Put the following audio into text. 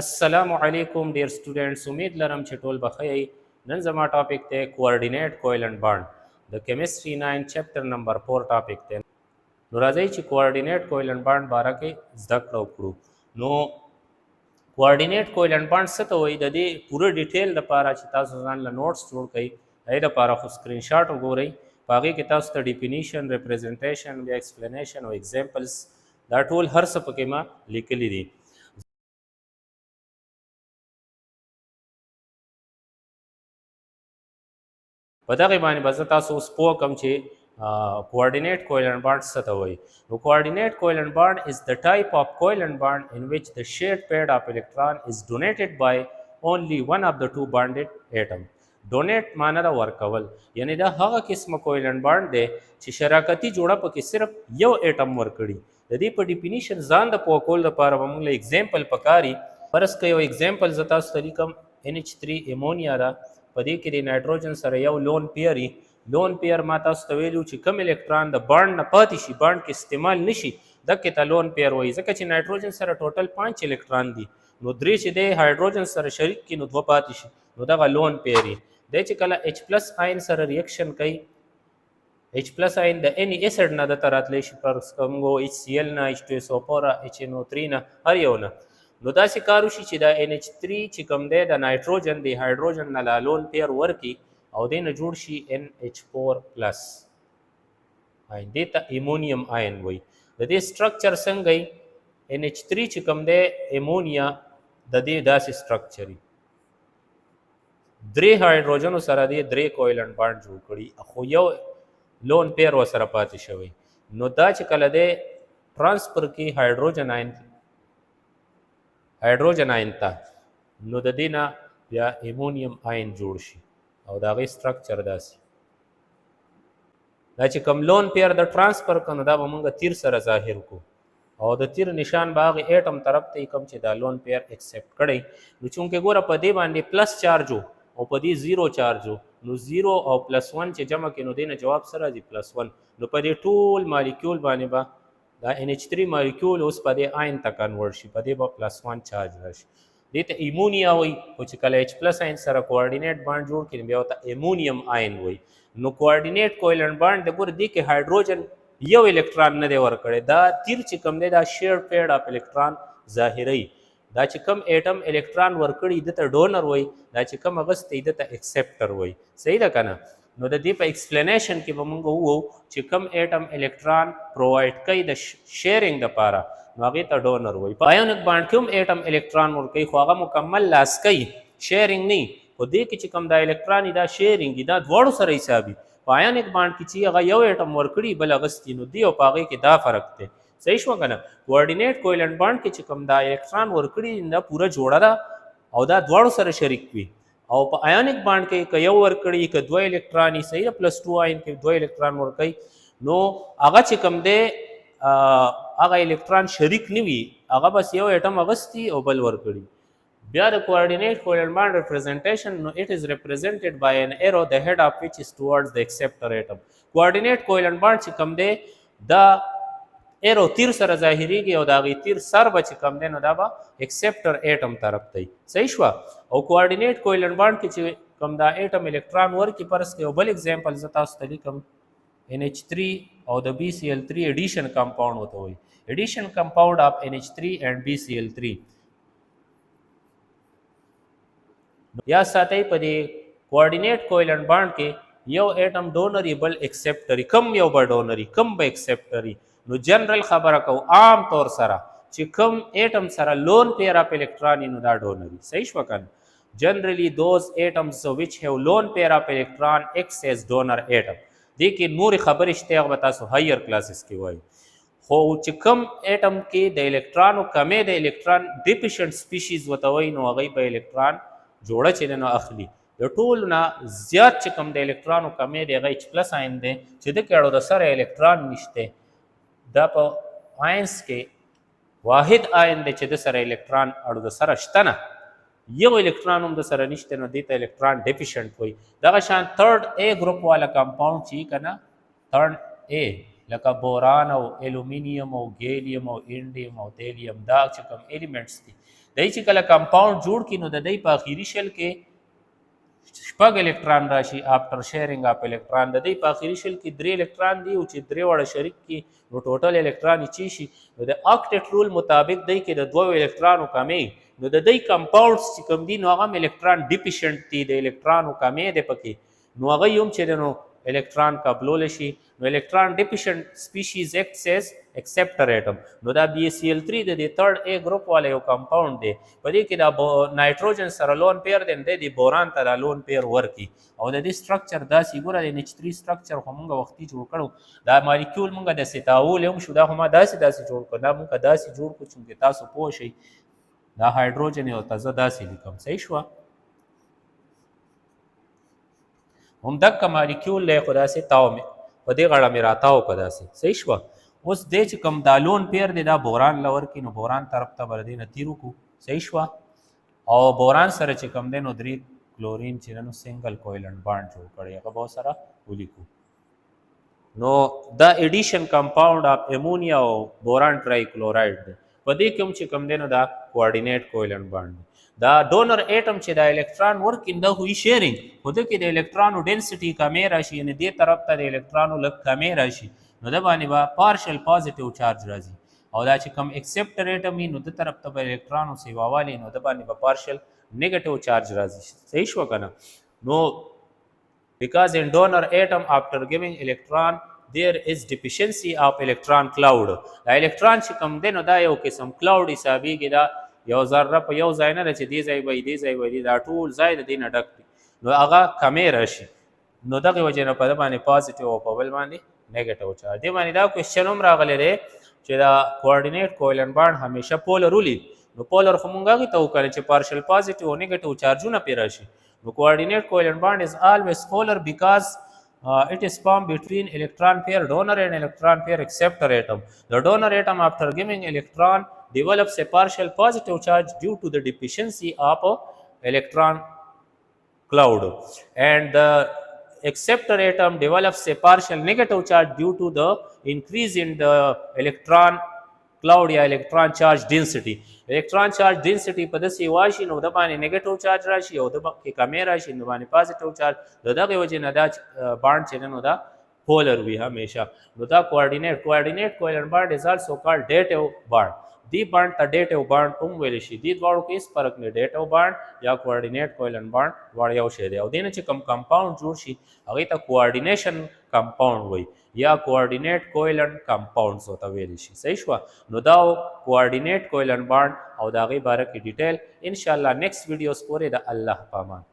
السلام علیکم ډیر سټوډنټس امید لرم چې ټول بخیر نن زما ټاپک ته کوارډینیټ کویلنٹ بانډ د کیمستري 9 چپټر نمبر 4 ټاپک ته نو راځي چې کوارډینیټ کویلنٹ بانډ باره کې زده کړه وکړو نو کوارډینیټ کویلنٹ بانډ څه ته وایي د دې پوره ډیټیل لپاره چې تاسو ځان له نوټس جوړ کړئ هغې لپاره خو سکرین شاټ وګورئ په هغې کې تاسو ته ډیفینیشن ریپرزنټیشن بیا ایکسپلینیشن او ایگزامپلز دا ټول هر څه پکې ما لیکلي دي په دغه باندې به زه تاسو اوس پوه کړم چې کوارډینیټ کویلنٹ بانډ څه ته وایي نو کوارډینیټ کویلنٹ بانډ is the type of covalent bond in which the shared pair of electron is donated by only one of the two bonded atom ډونیټ معنا دا ورکول یعنی دا هغه قسمه کویلنٹ بانډ دی چې شراکتي جوړه پکې صرف یو ایټم ورکړي د دې په ډیفینیشن ځان د پوه کولو لپاره به موږ له ایگزامپل پکاري فرض که یو ایگزامپل زه تاسو ته لیکم NH3 امونیا ده په دې کې د نایټروجن سره یو لون پیر لون پیر ما تاسو ته ویلو چې کم الکترون د بانډ نه پاتې شي بانډ کې استعمال نشي دغې ته لون پیر وایي ځکه چې نایټروجن سره ټوټل 5 الکترون دي نو 3 چې دی هایډروجن سره شریک کړي نو 2 پاتې شي نو دغه لون پیر دی چې کله H+ آین سره ریاکشن کوي H+ آین د any acid نه د راتلی شي فرض کوو HCl نه H2SO4 HNO3 نه هر یو نه نو داسې کار وشي چې دا NH3 چې کوم دی د نایټروجن د هایډروجن نه لالون پیر ورکي او دې نه جوړ شي NH4+ آین دې ته ایمونیم آین وایي د دې سټرکچر څنګه وي NH3 چې کوم دی ایمونیا د دې داسې سټرکچر درې هایډروجنو سره دې درې کویلنٹ بانډ جوړ کړي خو یو لون پیر ورسره پاتې شوی نو دا چې کله دی ټرانسفر کې هایډروجن آین ته نو د دې نه بیا ایمونیم آین جوړ شي او د هغې سټرکچر داسې دا چې کوم لون پیر د ټرانسفر کړه نو دا به موږ تیر سره ظاهر کو او د تیر نشان به هغې ایټم طرف ته کوم چې دا لون پیر اکسپټ کړی نو چونکې ګوره په دې باندې پلس چارج او په دې زیرو چارج نو 0 او +1 چې جمع کړي نو دې نه جواب سره راځي +1 نو په دې ټول مالیکول باندې به دا NH3 مالیکول اوس په دې آین ته کنورټ شي په دې به +1 چارج راشي دې ته ایمونیا وایي خو چې کله H+ آین سره کوارډینیټ بانډ جوړ کړي بیا ورته ایمونیم آین وایي نو کوارډینیټ کویلنٹ بانډ د ګوره دې کې هایډروجن یو الکترون نه دی ورکړی دا تیر چې کوم دی دا شیر پیډ اف الکترون ظاهروي دا چې کم ایټم الکترون ورکړي د ته ډونر وایي دا چې کم اغستی د ته ایکسپټر وایي صحیح ده که نه نو د دې په ایکسپلینیشن کې به موږ ووایو چې کم ایټم الکترون پرووایډ کوي د شیرینګ دپاره نو هغې ته ډونر وایي په آیونیک بانډ کې هم ایټم الکترون ورکوي خو هغه مکمل لاس کوي شیرینګ نه خو دې کې چې کوم دا الکترون دا شیرینګ دا دواړو سره حسابي په آیونیک بانډ کې چې هغه یو ایټم ورکړي بل اغستي نو دی او په هغې کې دا فرق دی صحیح شوه که نه کوارډینیټ کویلنٹ بانډ کې چې کوم دا الکترون ورکړي دا پوره جوړه ده او دا دواړو سره شریک وي او په آیونیک بانډ کې که یو ورکړي که دوه الکترون یې صحیح ده +2 آین کې دوه الکترون ورکوي نو هغه چې کوم دی هغه الکترون شریک نه وي هغه بس یو ایټم اغستی او بل ورکړي بیا د کوارډینیټ کویلنٹ بانډ ریپرزنټیشن نو اٹ از ریپرزنټډ بای ان ایرو د هیډ اف وچ از ټوورډز د ایکسپټر ایټم کوارډینیټ کویلنٹ بانډ چې کوم دی دا ایرو تیر سره ظاهریږي او د هغې تیر سر به چې کوم دی نو دا به ایکسپټر ایټم طرف ته صحیح شوه او کوارډینیټ کویلنٹ بانډ کې چې کوم دا ایټم الکترون ورکړي فرض کړئ یو بل اگزامپل زه تاسو ته لیکم NH3 او د BCl3 ایډیشن کمپاؤنډ ورته وایي ایډیشن کمپاؤنډ اف NH3 اینڈ BCl3 یا ساتئ په دې کوارډینیټ کویلنٹ بانډ کې یو ایټم ډونري بل ایکسپټري کم یو به ډونري کم به ایکسپټري نو جنرال خبره کو عام طور سره چې کم ایټم سره لون پیر اف الکترون نو دا ډونري صحیح شوه که نه جنرally those atoms which have lone pair of electron acts as donor atom دې کې نورې خبرې شته هغه به تاسو هایر کلاسز کې وایي خو چې کم ایټم کې د الکترانو کمې د الکترون ډیفیشنټ سپیشیز ورته وایي نو هغوی به الکترون جوړه چې دی نو اخلي د ټولو نه زیات چې کوم د الکترانو کمې دی هغه H+ آین دی چې د کې اړو د سره الکترون نشته دا په آینس کې واحد آین دی چې د سره الکترون اړو د سره شته نه یو الکترون هم د سره نشته نو دې ته الکترون ډیفیشنټ وایي دغه شان تھرډ A ګروپ والا کمپاؤنډ چې که نه تھرډ A لکه بوران او الومینیم او ګیلیم او انډیم او تیلیم دا چې کوم ایلیمنټس دي دای چې کله کمپاوند جوړ کینو د دې په اخیری شل کې شپږ الکترون راشي افټر شیرینګ اف الکترون د دې په اخیری شل کې 3 الکترون دي او چې 3 وړه شریک کی نو ټوټل الکترون چی شي نو د اکټیټ رول مطابق دی کې د دوه الکترونو کمې نو د دې کمپاونډز چې کوم دي نو هغه الکترون ډیفیشنٹ دي د الکترونو کمې دی پکې نو هغه هم چې نو الکترون قبلول شي نو الکترون ډیفیشنٹ سپیشیز ایکټس ایز acceptor atom نو دا BaCl3 د دې تھرد A ګروپ والا یو کمپاوند دی په دې کې دا نایټروجن سره لون پیر دی د بوران ته لون پیر ورکی او د دې سټرکچر داسې ګوره د NH3 سټرکچر خو موږ وختي جوړ کړو دا مالیکول موږ د ستاول هم شو دا هم داسې جوړ کړو دا موږ داسې جوړ کړو چې تاسو پوه شئ دا هایدروجن یو تازه داسې لیکم صحیح شو هم دک مالیکول له خدا سي تاو می په دې غړه می راتاو کدا سي صحیح شو اوس دې چې کوم دالون پیر دی دا بوران لور کې نو بوران طرف ته بر دینه تیرو کو صحیح شو او بوران سره چې کوم دینو درې کلورین چې نو سنگل کویلنٹ بانډ جوړ کړي هغه به سره ولیکو نو دا ایډیشن کمپاوند اف امونیا او بوران ټرای کلوراید په دې کوم چې کوم دینو دا کوارډینیټ کویلنٹ بانډ دا ډونر اټم چې دا الکترون ورکین دا وی شیرینګ خو د کې د الکترونو ډنسټي کمې راشي یعنی دې طرف ته د الکترونو لږ کمې راشي نو د باندې با پارشل پازیټیو چارج راځي او دا چې کوم ایکسپټر اټم نو د طرف ته به الکترونو سیوا والی نو د باندې با پارشل نیگیټیو چارج راځي صحیح شو کنه نو because in donor atom after giving electron there is deficiency of electron cloud دا الکترون چې کوم دی نو دا یو قسم کلاود حسابيږي دا یو ذره په یو ځای نه چې دی ځای وای دی ځای وای دا ټول ځای د دینه ډک نو هغه کمې راشي نو دغه وجه نه په باندې پازیټیو او په بل باندې نیگیټیو چارج دی باندې دا کوېسچن هم راغلی دی چې دا کوارډینیټ کوولنټ بانډ همیشه پولر ولي نو پولر خو مونږ هغې ته وکړل چې پارشل پازیټیو او نیگیټیو چارجونه پرې راشي نو کوارډینیټ کوولنټ بانډ از always polar because it is formed between electron pair donor and electron pair acceptor atom. The donor atom after giving electron develops a partial positive charge due to the deficiency of electron cloud and the acceptor atom develops a partial negative charge due to the increase in the electron cloud या electron charge density. Electron charge density په داسې واشي نو د باندې نیگیټیو چارج راشي او د کې کمې راشي نو باندې پازیټیو چارج د دغه وجې نه دا بانډ چې نو دا پولر وي همیشه نو دا کوارډینیټ کوولنټ بانډ از آلسو کالډ ډیټیو بانډ دی بانډ ته ډیټیو بانډ هم ویل شي دی دواړو کې هیڅ فرق نه ډیټیو بانډ یا کوارډینیټ کوولنټ بانډ دواړه یو شی دی او دینه چې کوم کمپاوند جوړ شي هغه ته کوارډینیشن کمپاوند وایي یا کوارډینیټ کوولنټ کمپاوندز ورته ویل شي صحیح شو نو دا کوارډینیټ کوولنټ بانډ او دا غي باره کې ډیټیل ان شاء الله نیکسټ ویډیوز پورې د الله پامان